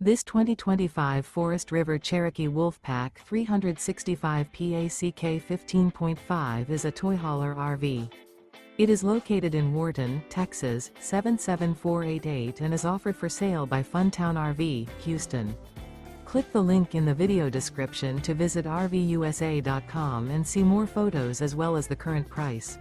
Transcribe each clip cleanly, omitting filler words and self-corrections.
This 2025 Forest River Cherokee Wolfpack 365 PACK 15.5 is a toy hauler RV. It is located in Wharton, Texas 77488 and is offered for sale by Funtown RV, Houston. Click the link in the video description to visit RVUSA.com and see more photos as well as the current price.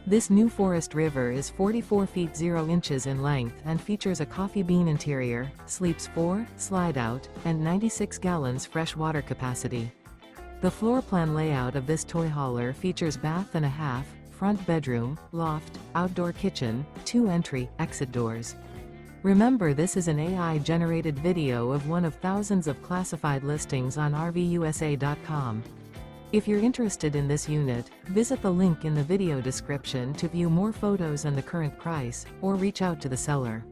This new Forest River is 44 feet 0 inches in length and features a coffee bean interior, sleeps 4, slide-out, and 96 gallons fresh water capacity. The floor plan layout of this toy hauler features bath and a half, front bedroom, loft, outdoor kitchen, 2 entry/exit doors. Remember, this is an AI-generated video of one of thousands of classified listings on RVUSA.com. If you're interested in this unit, visit the link in the video description to view more photos and the current price, or reach out to the seller.